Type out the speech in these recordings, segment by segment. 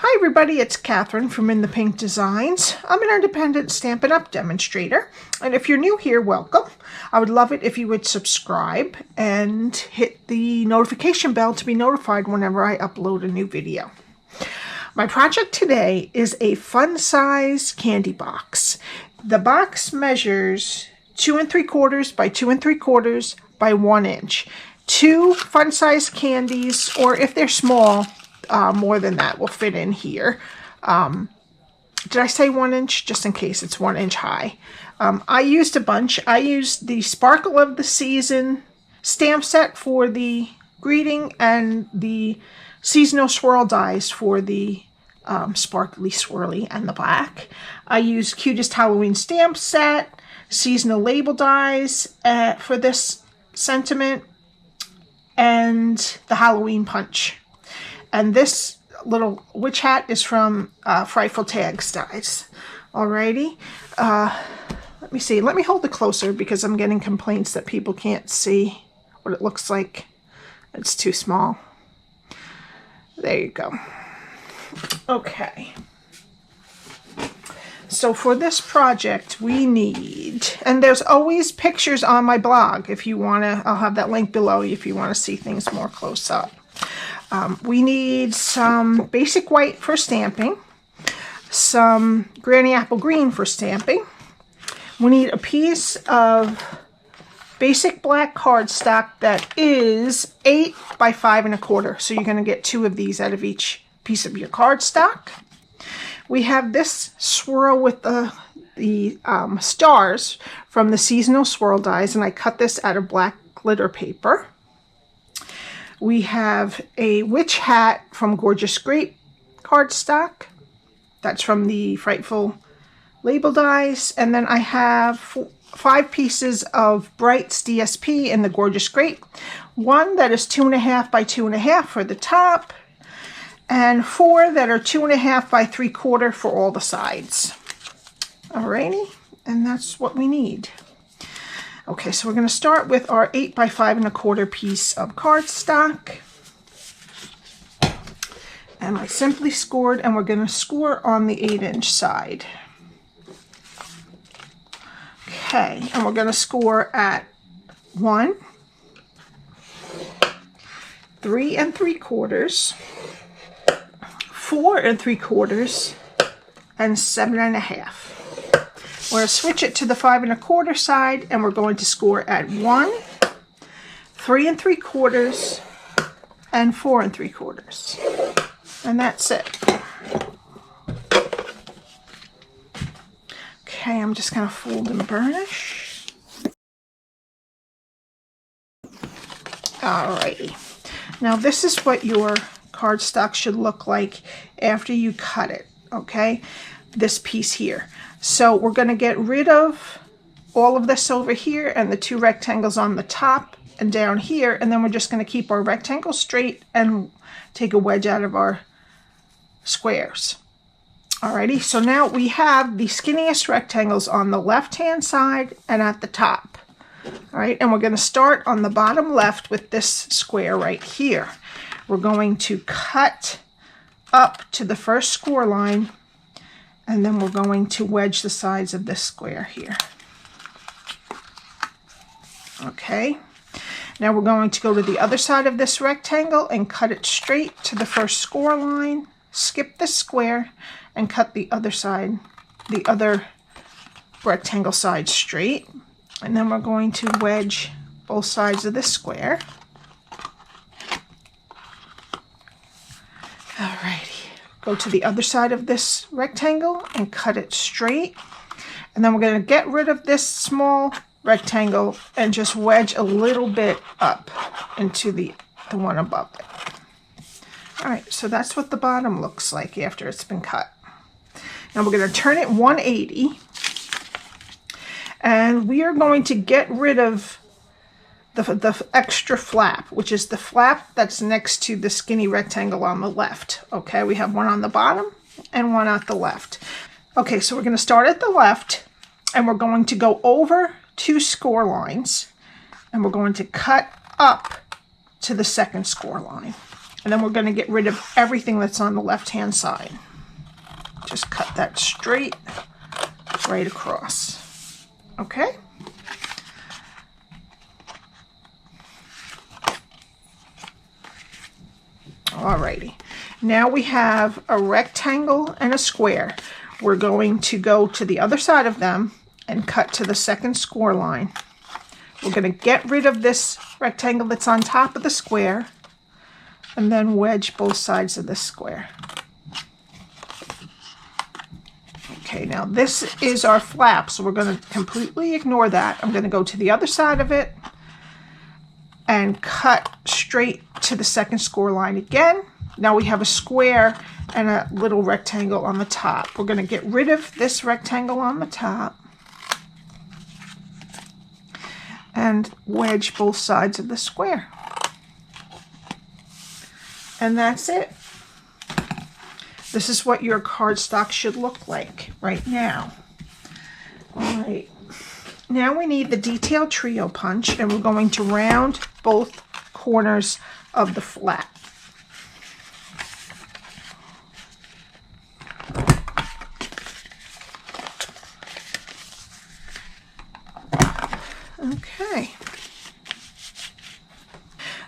Hi everybody, it's Catherine from In the Pink Designs. I'm an independent Stampin' Up demonstrator, and if you're new here, welcome. I would love it if you would subscribe and hit the notification bell to be notified whenever I upload a new video. My project today is a fun size candy box. The box measures 2 3/4 by 2 3/4 by 1 inch. 2 fun size candies, or if they're small, more than that will fit in here. Did I say 1 inch? Just in case it's 1 inch high. I used a bunch. I used the Sparkle of the Season stamp set for the greeting and the seasonal swirl dies for the sparkly swirly and the black. I used Cutest Halloween stamp set, seasonal label dies for this sentiment, and the Halloween punch. And this little witch hat is from Frightful Tags dies. Alrighty. Let me see. Let me hold it closer because I'm getting complaints that people can't see what it looks like. It's too small. There you go. Okay. So for this project we need, and there's always pictures on my blog if you want to, I'll have that link below if you want to see things more close up. We need some basic white for stamping, some granny apple green for stamping. We need a piece of basic black cardstock that is 8 by 5 1/4. So you're going to get 2 of these out of each piece of your cardstock. We have this swirl with the stars from the seasonal swirl dies, and I cut this out of black glitter paper. We have a witch hat from Gorgeous Grape cardstock. That's from the Frightful label dies. And then I have 5 pieces of Bright's DSP in the Gorgeous Grape. One that is 2 1/2 by 2 1/2 for the top, and 4 that are 2 1/2 by 3/4 for all the sides. Alrighty, and that's what we need. Okay, so we're going to start with our 8 by 5 1/4 piece of cardstock. And I simply scored, and we're going to score on the 8-inch side. Okay, and we're going to score at 1, 3 3/4, 4 3/4, and 7 1/2. We're going to switch it to the 5 1/4 side, and we're going to score at 1, 3 3/4, and 4 3/4. And that's it. Okay, I'm just going to fold and burnish. Alrighty. Now this is what your cardstock should look like after you cut it, okay? This piece here. So we're going to get rid of all of this over here and the 2 rectangles on the top and down here, and then we're just going to keep our rectangle straight and take a wedge out of our squares. Alrighty, so now we have the skinniest rectangles on the left hand side and at the top. Alright, and we're going to start on the bottom left with this square right here. We're going to cut up to the first score line, and then we're going to wedge the sides of this square here. Okay, now we're going to go to the other side of this rectangle and cut it straight to the first score line, skip the square, and cut the other side, the other rectangle side straight. And then we're going to wedge both sides of this square. Alrighty. Go to the other side of this rectangle and cut it straight. And then we're going to get rid of this small rectangle and just wedge a little bit up into the one above it. Alright, so that's what the bottom looks like after it's been cut. Now we're going to turn it 180. And we are going to get rid of the extra flap, which is the flap that's next to the skinny rectangle on the left. Okay, we have one on the bottom and one at the left. Okay, so we're going to start at the left, and we're going to go over 2 score lines, and we're going to cut up to the second score line. And then we're going to get rid of everything that's on the left-hand side. Just cut that straight right across. Okay? Alrighty. Now we have a rectangle and a square. We're going to go to the other side of them and cut to the second score line. We're going to get rid of this rectangle that's on top of the square and then wedge both sides of the square. Okay, now this is our flap, so we're going to completely ignore that. I'm going to go to the other side of it and cut straight to the second score line again. Now we have a square and a little rectangle on the top. We're going to get rid of this rectangle on the top and wedge both sides of the square. And that's it. This is what your cardstock should look like right now. All right. Now we need the detail trio punch, and we're going to round both corners of the flap.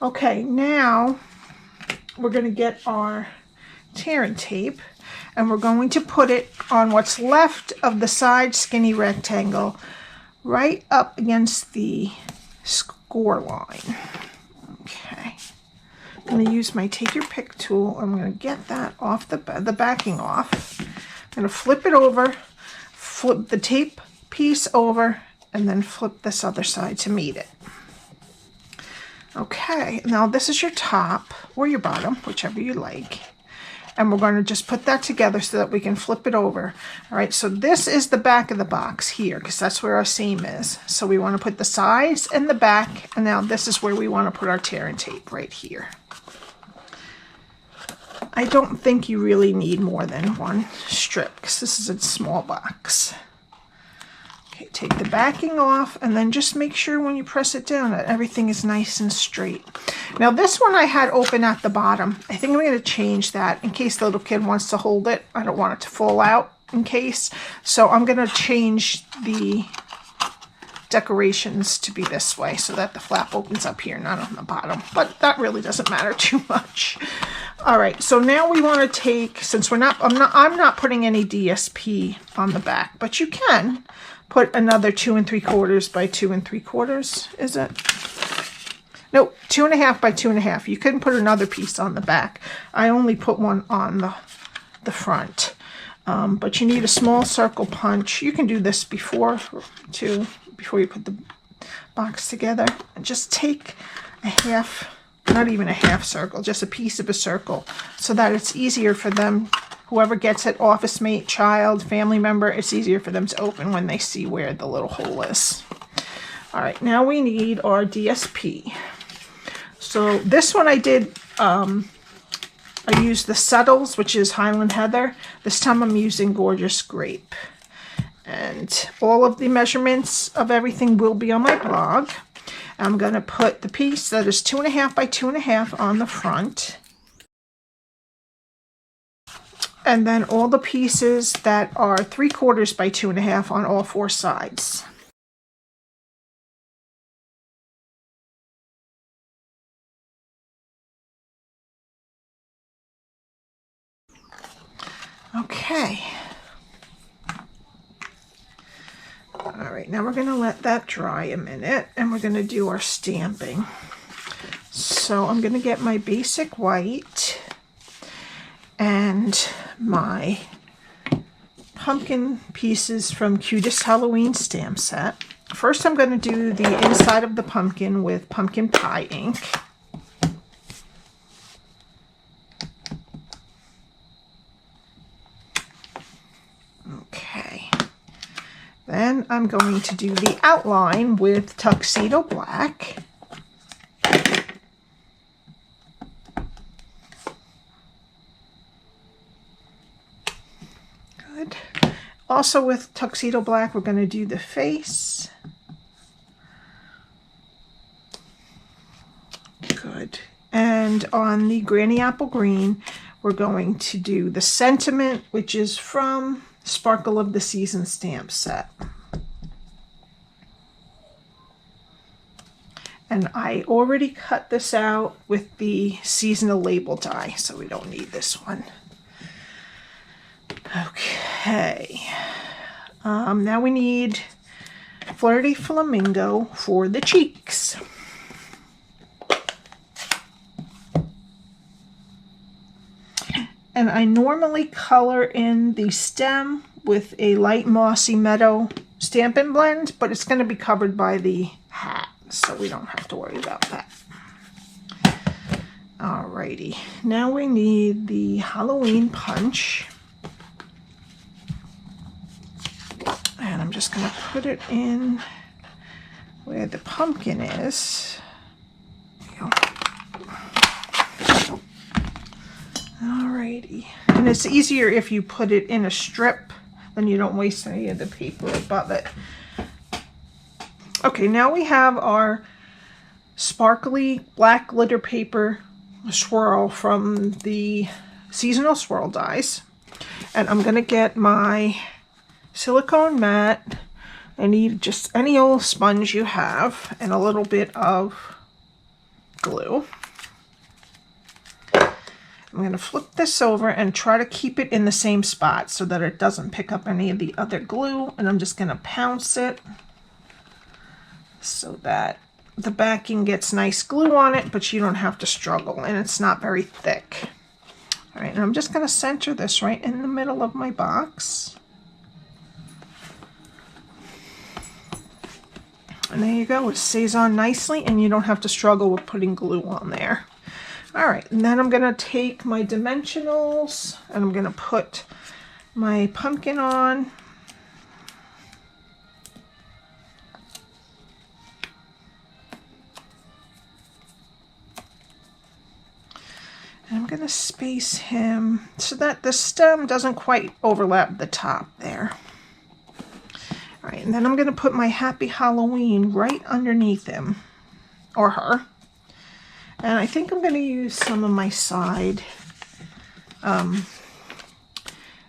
Okay, now we're going to get our tearing tape and we're going to put it on what's left of the side skinny rectangle right up against the score line. Okay, I'm going to use my take your pick tool. I'm going to get that off the backing off. I'm going to flip it over, flip the tape piece over, and then flip this other side to meet it. Okay, now this is your top or your bottom, whichever you like. And we're going to just put that together so that we can flip it over. All right, so this is the back of the box here because that's where our seam is. So we want to put the sides and the back, and now this is where we want to put our tearing tape right here. I don't think you really need more than one strip because this is a small box. Okay, take the backing off and then just make sure when you press it down that everything is nice and straight. Now this one I had open at the bottom. I think I'm going to change that in case the little kid wants to hold it. I don't want it to fall out in case. So I'm going to change the decorations to be this way so that the flap opens up here, not on the bottom. But that really doesn't matter too much. All right, so now we want to take, since I'm not putting any DSP on the back, but you can put another 2 3/4 by 2 3/4, is it? No, 2 1/2 by 2 1/2. You couldn't put another piece on the back. I only put one on the front. But you need a small circle punch. You can do this before you put the box together. And just take a half, not even a half circle, just a piece of a circle so that it's easier for them. Whoever gets it, office mate, child, family member, it's easier for them to open when they see where the little hole is. All right, now we need our DSP. So this one I did, I used the Settles, which is Highland Heather. This time I'm using Gorgeous Grape. And all of the measurements of everything will be on my blog. I'm going to put the piece that is 2 1/2 by 2 1/2 on the front. And then all the pieces that are 3/4 by 2 1/2 on all 4 sides. Okay. All right, now we're going to let that dry a minute and we're going to do our stamping. So I'm going to get my basic white and my pumpkin pieces from Cutest Halloween stamp set. First I'm going to do the inside of the pumpkin with pumpkin pie ink. Okay. Then I'm going to do the outline with Tuxedo Black. Good. Also with Tuxedo Black, we're going to do the face. Good. And on the Granny Apple Green, we're going to do the sentiment, which is from Sparkle of the Season stamp set. And I already cut this out with the seasonal label die, so we don't need this one. Okay. Now we need Flirty Flamingo for the cheeks. And I normally color in the stem with a light mossy meadow Stampin' Blend, but it's going to be covered by the hat, so we don't have to worry about that. Alrighty, now we need the Halloween punch. And I'm just going to put it in where the pumpkin is. Alrighty. And it's easier if you put it in a strip, then you don't waste any of the paper above it. Okay, now we have our sparkly black glitter paper swirl from the seasonal swirl dies. And I'm going to get my silicone mat. I need just any old sponge you have and a little bit of glue. I'm going to flip this over and try to keep it in the same spot so that it doesn't pick up any of the other glue. And I'm just going to pounce it so that the backing gets nice glue on it, but you don't have to struggle, and it's not very thick. All right, and I'm just going to center this right in the middle of my box. And there you go. It stays on nicely, and you don't have to struggle with putting glue on there. All right, and then I'm going to take my dimensionals, and I'm going to put my pumpkin on. And I'm going to space him so that the stem doesn't quite overlap the top there. All right, and then I'm going to put my Happy Halloween right underneath him, or her. And I think I'm going to use some of my side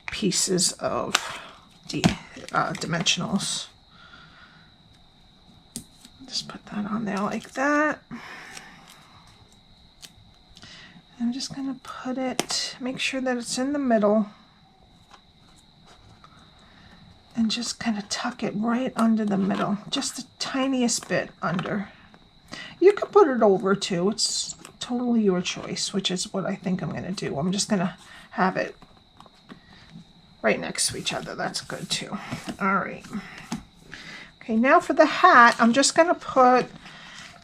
pieces of dimensionals. Just put that on there like that. I'm just going to put it, make sure that it's in the middle, and just kind of tuck it right under the middle, just the tiniest bit under. You could put it over too, it's totally your choice, which is what I think I'm going to do. I'm just going to have it right next to each other. That's good too. All right. Okay, now for the hat, I'm just going to put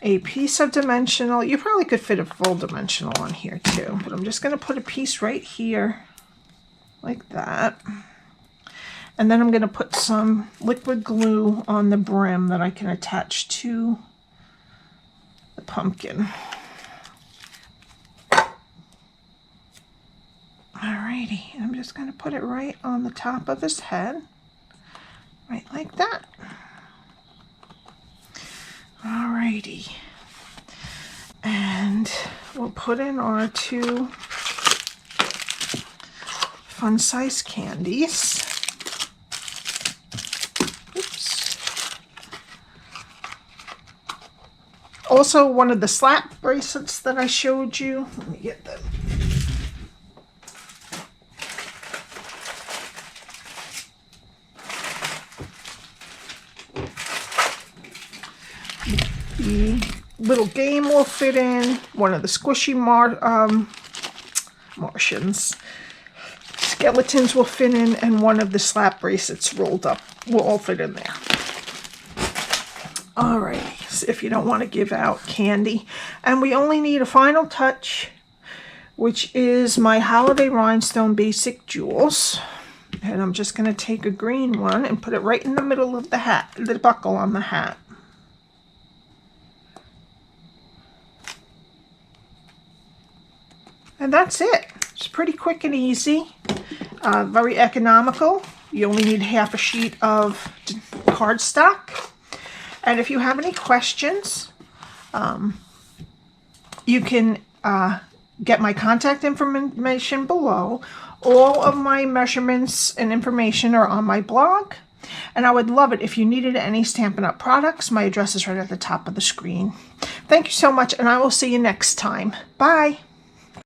a piece of dimensional. You probably could fit a full dimensional on here too, but I'm just going to put a piece right here like that. And then I'm going to put some liquid glue on the brim that I can attach to the pumpkin. Alrighty, I'm just going to put it right on the top of his head, right like that. Alrighty, and we'll put in our two fun size candies. Oops. Also, one of the slap bracelets that I showed you. Let me get them. The little game will fit in, one of the squishy Martians. Skeletons will fit in, and one of the slap bracelets rolled up will all fit in there. Alright, so if you don't want to give out candy. And we only need a final touch, which is my Holiday Rhinestone Basic Jewels. And I'm just going to take a green one and put it right in the middle of the hat, the buckle on the hat. And that's it. It's pretty quick and easy, very economical. You only need half a sheet of cardstock. And if you have any questions, you can get my contact information below. All of my measurements and information are on my blog. And I would love it if you needed any Stampin' Up! Products. My address is right at the top of the screen. Thank you so much, and I will see you next time. Bye!